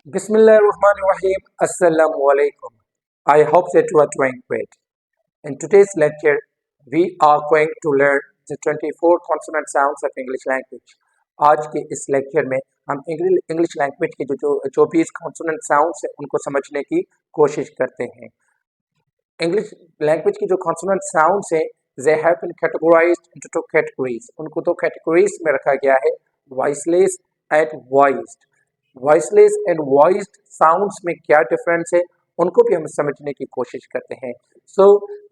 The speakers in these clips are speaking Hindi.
Bismillahirrahmanirrahim. Assalamu alaikum. I hope that you are doing great. In today's lecture, we are going to learn the 24 consonant sounds of English language. आज के इस लेक्चर में हम इंग्लिश लैंग्वेज के जो 20 कॉन्सोनेंट साउंड्स हैं उनको समझने की कोशिश करते हैं। इंग्लिश लैंग्वेज की जो कॉन्सोनेंट साउंड्स हैं they have been categorized into two categories. उनको दो कैटेगरीज में रखा गया है, voiceless and voiced. Voiceless and voiced sounds में क्या डिफरेंस है उनको भी हम समझने की कोशिश करते हैं। So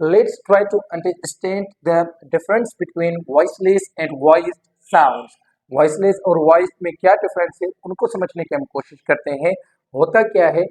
let's try to understand the difference between voiceless and voiced sounds. Voiceless और वॉइस्ड में क्या डिफरेंस है उनको समझने की हम कोशिश करते हैं। होता क्या है,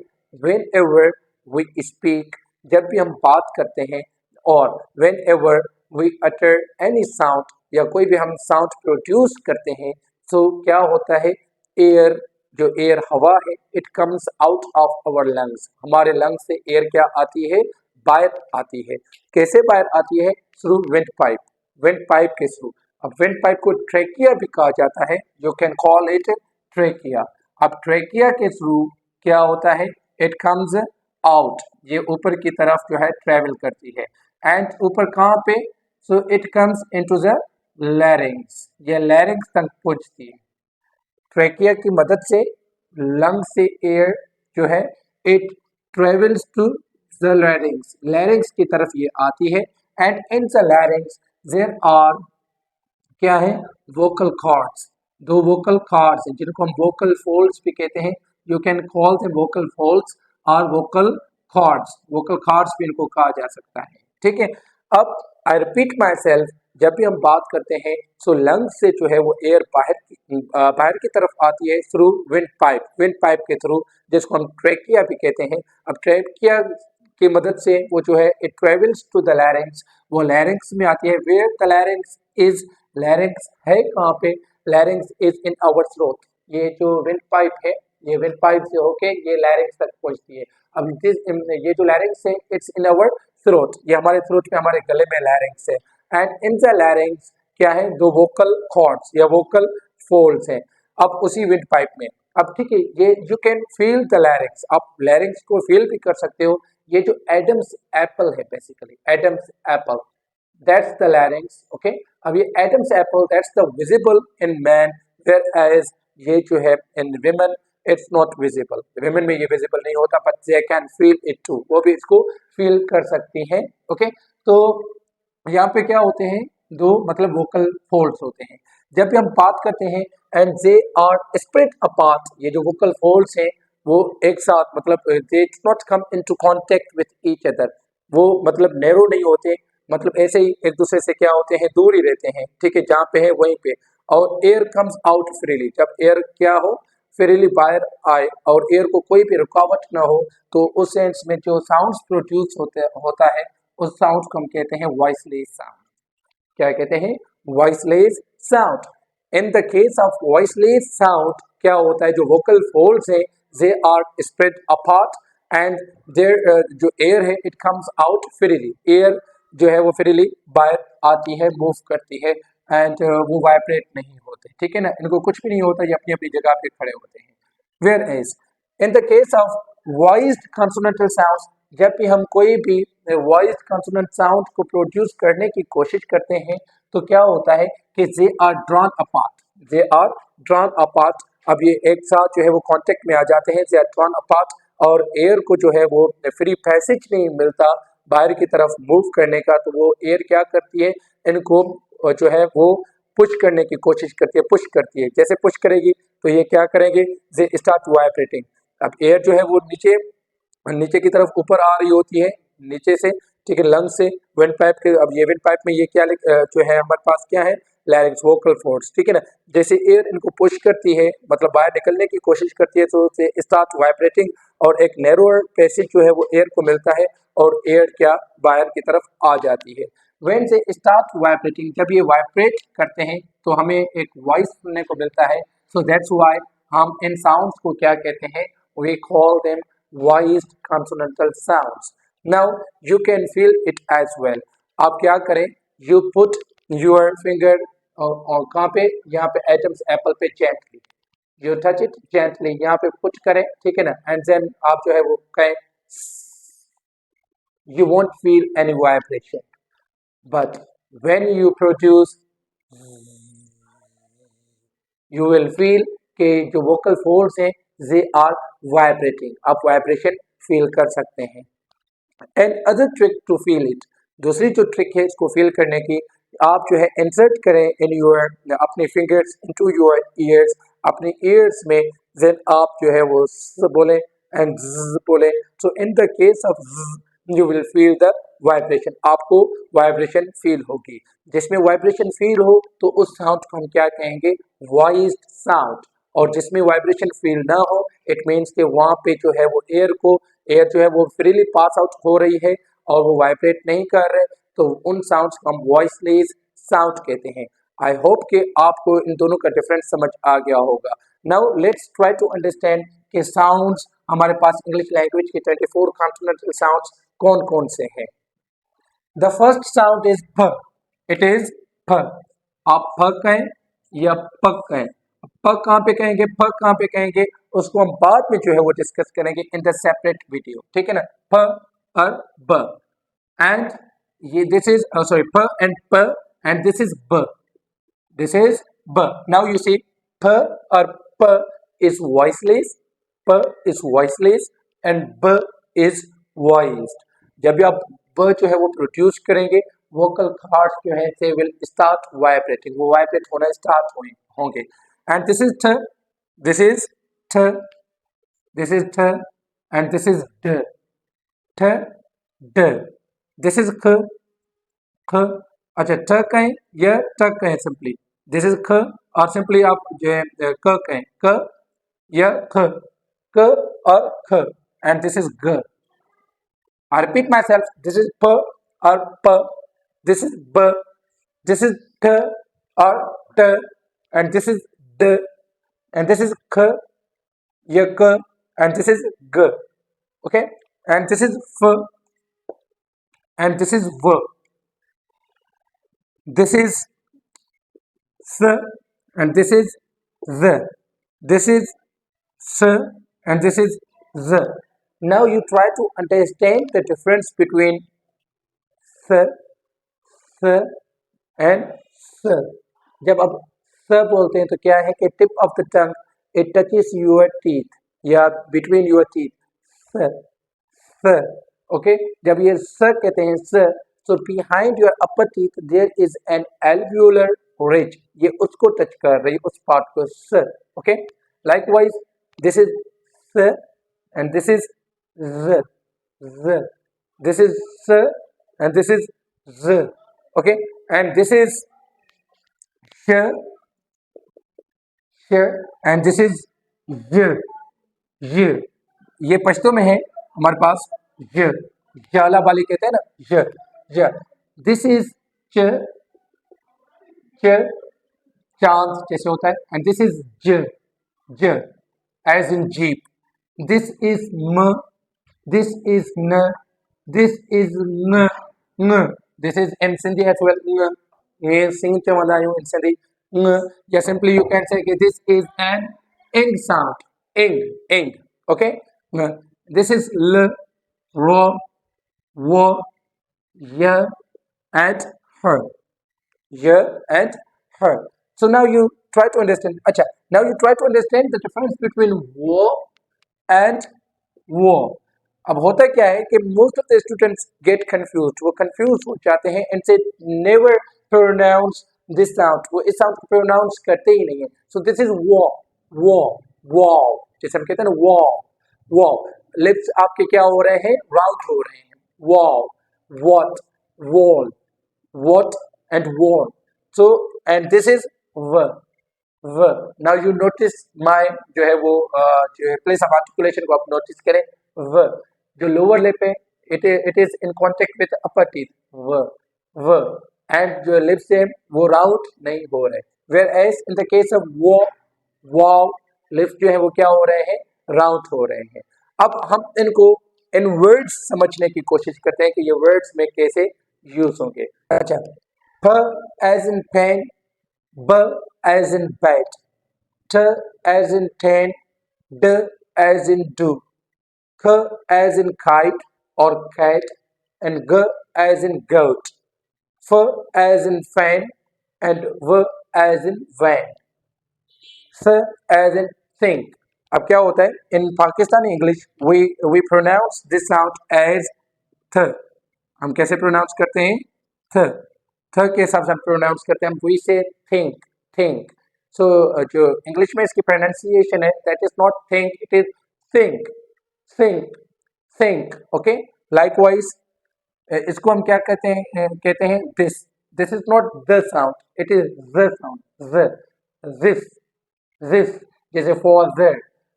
वेन एवर वी स्पीक, जब भी हम बात करते हैं, और whenever we utter any sound, या कोई भी हम साउंड प्रोड्यूस करते हैं, तो क्या होता है, एयर, जो एयर हवा है, it comes out of our lungs. हमारे लंग्स से एयर क्या आती है, बाहर आती है। कैसे बाहर आती है? Through wind pipe, wind pipe के थ्रू। अब विंड पाइप को ट्रेकिया भी कहा जाता है, you can call it trachea. अब ट्रेकिया के थ्रू क्या होता है, इट कम्स आउट, ये ऊपर की तरफ जो है ट्रेवल करती है। एंड ऊपर कहाँ पे? So it comes into the larynx, ये लैरिंग्स तक पहुंचती है। ट्रेकिया की मदद से लंग से एयर जो है it travels to the larynx, larynx की तरफ ये आती है। And in the larynx there are क्या है, वोकल कॉर्ड्स। दो वोकल कॉर्ड्स हैं जिनको हम वोकल फोल्ड्स भी कहते हैं। You can call them vocal folds और वोकल कॉर्ड्स, वोकल कॉर्ड्स भी इनको कहा जा सकता है। ठीक है, अब आई रिपीट माई सेल्फ, जब भी हम बात करते हैं तो लंग से जो है वो एयर बाहर की तरफ आती है through wind pipe, wind pipe के थ्रू, जिसको हम ट्रेकिया भी कहते हैं। अब ट्रेकिया की मदद से वो जो है it travels to the larynx, वो लैरिंग्स में आती है। Where the larynx is, larynx है कहाँ पे? Larynx is in our throat. ये जो विंड पाइप है, ये विंड पाइप से होके ये लैरिंग्स तक पहुंचती है। अब ये जो लैरिंग्स है इट्स इन आवर थ्रोट, ये हमारे थ्रोट में, हमारे गले में लैरिंग्स है। एंड इन द लैरिंग्स क्या है, दो वोकल कॉर्ड्स या वोकल फोल्ड्स हैं। अब उसी विंड पाइप में, अब ठीक है, ये you can feel the larynx, आप लैरिंग्स को फील भी कर सकते हो। ये जो एडम्स एप्पल है, basically Adam's apple, that's the larynx. Okay, अब ये Adam's apple that's the visible in man, whereas ये जो है in women it's not visible. Women में ये विजिबल नहीं होता, but they can feel it too, वो भी इसको फील कर सकती हैं। ओके, तो यहाँ पे क्या होते हैं, दो मतलब वोकल फोल्ड्स होते हैं। जब भी हम बात करते हैं and they are spread apart, ये जो वोकल फोल्ड्स हैं वो एक साथ, मतलब they not come into contact with each other, वो मतलब नैरो नहीं होते, मतलब ऐसे ही एक दूसरे से क्या होते हैं, दूर ही रहते हैं। ठीक है, जहाँ पे है वहीं पे। और एयर कम्स आउट फ्रीली, जब एयर क्या हो, फ्रीली बाहर आए और एयर को कोई भी रुकावट ना हो, तो उस सेंस में जो साउंड्स प्रोड्यूस होता है उस साउंड को हम कहते हैं वॉइसलेस साउंड। क्या कहते हैं? Voiceless sound. In the case of voiceless sound क्या होता है, जो वोकल फोल्ड्स है they are spread apart and there जो एयर है it comes out freely, air जो है वो फ्रीली बाहर आती है, मूव करती है। एंड वो वाइब्रेट नहीं होते। ठीक है ना, इनको कुछ भी नहीं होता, ये अपनी अपनी जगह पे खड़े होते हैं। Whereas in the case of voiced consonantal sounds, जब भी हम कोई भी वॉइस्ड कॉन्सोनेंट साउंड को प्रोड्यूस करने की कोशिश करते हैं तो क्या होता है कि they are drawn apart, they are drawn apart. अब ये एक साथ जो है वो कांटेक्ट में आ जाते हैं, दे आर ड्रॉन अपार्ट, और एयर को जो है वो फ्री पैसेज नहीं मिलता बाहर की तरफ मूव करने का, तो वो एयर क्या करती है, इनको जो है वो पुश करने की कोशिश करती है, पुश करती है। जैसे पुश करेगी तो ये क्या करेंगे, दे स्टार्ट वाइब्रेटिंग। अब एयर जो है वो नीचे की तरफ ऊपर आ रही होती है, नीचे से, ठीक है, लंग से विंड पाइप के। अब ये विंड पाइप में ये क्या जो है हमारे पास क्या है, लैरिंग्स, वोकल फोर्ड्स। ठीक है ना, जैसे एयर इनको पुश करती है, मतलब बाहर निकलने की कोशिश करती है, तो स्टार्ट वाइब्रेटिंग, और एक नैरोअर पैसेज जो है वो एयर को मिलता है, और एयर क्या बाहर की तरफ आ जाती है। व्हेन से स्टार्ट वाइब्रेटिंग, जब ये वाइब्रेट करते हैं तो हमें एक वॉइस सुनने को मिलता है। सो दैट्स व्हाई हम इन साउंड्स को क्या कहते हैं, we call them voiced consonantal sounds. Now you can feel it as well. आप क्या करें, you put your finger और कहाँ पे, यहाँ पे एटम्स एप्पल पे gently, you touch it gently, यहाँ पे पुट करें, ठीक है ना, एंड देन आप जो है वो कहें, you won't feel any vibration. But when you produce, you will feel कि जो vocal folds हैं they are vibrating. आप vibration feel कर सकते हैं. And other trick to feel it, दूसरी जो trick है इसको feel करने की, आप जो है insert करें in your अपने fingers into your ears, अपने ears में, then आप जो है वो बोले and बोले. So in the case of you will feel the vibration, आपको वाइब्रेशन फील होगी. जिसमें वाइब्रेशन फील हो तो उस साउंड को हम क्या कहेंगे, वॉइस्ड साउंड. और जिसमें वाइब्रेशन फील ना हो, इट मीन्स कि वहाँ पे जो है वो एयर जो है वो फ्रीली पास आउट हो रही है और वो वाइब्रेट नहीं कर रहे, तो उन साउंड्स को हम वॉइसलेस साउंड कहते हैं. आई होप कि आपको इन दोनों का डिफरेंस समझ आ गया होगा. Now let's try to understand कि साउंड्स हमारे पास इंग्लिश लैंग्वेज के 24 कॉन्सोनेंटल साउंड्स कौन कौन से हैं. द फर्स्ट साउंड इज फ. इट इज फ. आप फ कहें या पक कहें, प कहाँ पे कहेंगे, फ कहाँ पे कहेंगे, उसको हम बाद में जो है वो डिस्कस करेंगे इन द सेपरेट वीडियो, ठीक है ना. फ और ब एंड ये दिस इज सॉरी फ एंड प एंड दिस इज ब. दिस इज ब. नाउ यू सी फ और प इज वॉइसलेस, प इज वॉइसलेस एंड ब इज वॉइस्ड. जब भी आप ब जो है वो प्रोड्यूस करेंगे, वोकल कॉर्ड्स जो है से विल स्टार्ट वाइब्रेटिंग, वो वाइब्रेट होना स्टार्ट होंगे. एंड दिस इज थ, दिस इज थ, दिस इज थ एंड दिस इज ड, थ ड. दिस इज ख, ख. अच्छा थ कहें या थ कहें सिंपली, दिस इज ख. और सिंपली आप जो है क कहें, क या ख, क और ख. एंड दिस इज ग. I repeat myself, this is p or p, this is b, this is t or t, and this is d, and this is k, ya k, and this is g, okay, and this is f, and this is v, this is s, and this is z, this is s, and this is z. Now you try to understand the difference between s, s and s. जब आप s बोलते हैं तो क्या है कि tip of the tongue it touches your teeth या between your teeth, s, s, okay. जब ये s कहते हैं s, so behind your upper teeth there is an alveolar ridge, ये उसको टच कर रही है, उस पार्ट को s, okay. Likewise this is s and this is z, z, this is s and this is z, okay, and this is sh, sh and this is y, y. ये पश्तो में है हमारे पास y, जाला वाली कहते हैं ना, y, y. This is ch, ch, चांद जैसे होता है, and this is j, j as in jeep. This is m, this is n, this is n, n. This is in Sindhi as well, n. ये सिंह चवंदा आहियूं in Sindhi, n. या simply you can say कि this is an ing sound, ing, okay. N. This is l, ro, wo, y and her, y and her. So now you try to understand. अच्छा, now you try to understand the difference between wo and wo. अब होता क्या है कि most of the students get confused, वो confused हो जाते हैं and say never pronounce this sound, वो इस sound को pronounce करते ही नहीं है. So this is wo, जैसे हम कहते हैं ना wo, lips आपके क्या हो रहे हैं, round हो रहे हैं. Wow, what, wall, what and wall. So and this is v. Now you notice my जो है वो जो है place of articulation को आप notice करें, v. जो लोअर लिप है it is in contact with upper teeth, व एंड जो लिप्स है वो राउंड नहीं हो रहे, whereas in the case of वो, वाव, लिप्स जो है वो क्या हो रहे हैं, राउंड हो रहे हैं. अब हम इनको इन वर्ड्स समझने की कोशिश करते हैं कि ये वर्ड्स में कैसे यूज होंगे. अच्छा, प एज इन पेन, ब as in bat, T as in ten, D as in do, K as in kite or cat, and G as in goat, F as in fan, and V as in van. S as in think. अब क्या होता है in Pakistani English we pronounce this sound as थ. हम कैसे प्रोनाउंस करते हैं थ. थ के हिसाब से हम प्रोनाउंस करते हैं. हम वी से थिंक थिंक. सो जो इंग्लिश में इसकी प्रोनाउंसिएशन है that is not think, it is think think think. Okay. Likewise इसको हम क्या कहते हैं this. This is not the sound, it is the sound. This this जैसे for,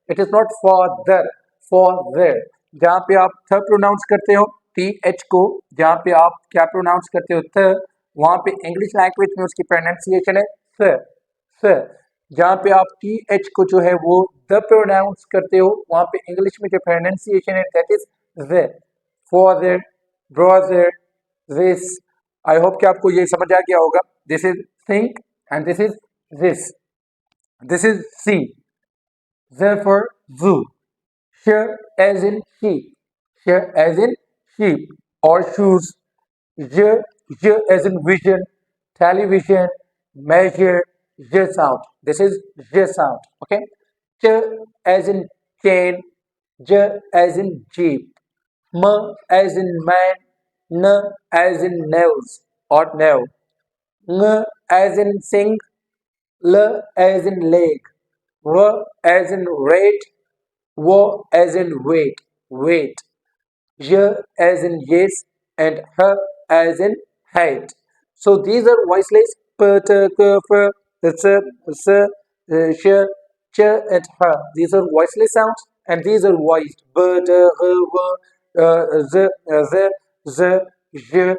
it is not for for. जहाँ पे आप थ प्रोनाउंस करते हो टी एच को, जहाँ पे आप क्या प्रोनाउंस करते हो थ, वहाँ पे इंग्लिश लैंग्वेज में उसकी प्रोनाउंसिएशन है स. जहाँ पे आप टी एच को जो है वो द प्रोनाउंस करते हो, वहाँ पे इंग्लिश में जो प्रोनाउंसिएशन है that is the. For, brother, this. I hope कि आपको ये समझ आ गया होगा. This is think and this is this. This is see. Therefore, zoo. Share as in sheep. Share as in sheep or shoes. J as in vision, television, measure, J sound. This is J sound. Okay. Ch as in chain. J as in jeep. M as in man. N as in nails or nail. Ng as in sing. L as in leg, R as in rate, W as in wait, wait, Y as in yes, and H as in height. So these are voiceless P, T, K, F, S, S, Sh, Ch, and H. These are voiceless sounds, and these are voiced B, D, H, W, Z, Z, Z, J,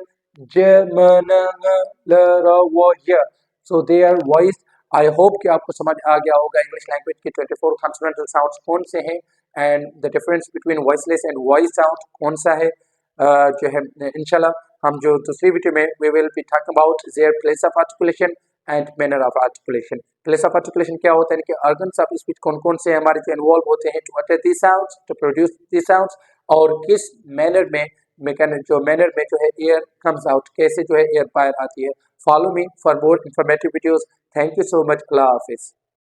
J, M, N, L, R, W, Y. So they are voiced. I hope कि आपको समझ आ गया होगा इंग्लिश लैंग्वेज के 24 कॉन्सोनेंटल साउंड्स कौन से हैं and the difference between voiceless and voice sound कौन सा है. जो है इंशाल्लाह हम जो दूसरी वीडियो में we will be talking about their place of articulation and manner of articulation. Place of articulation क्या होता है कि ऑर्गन्स ऑफ स्पीच कौन कौन से हमारे जो इन्वॉल्व होते हैं to utter these sounds, to produce these sounds, और किस मैनर में मैनर में जो है एयर कम्स आउट, कैसे जो है एयर बाहर आती है. Follow me for more informative videos. Thank you so much. Allah Hafiz.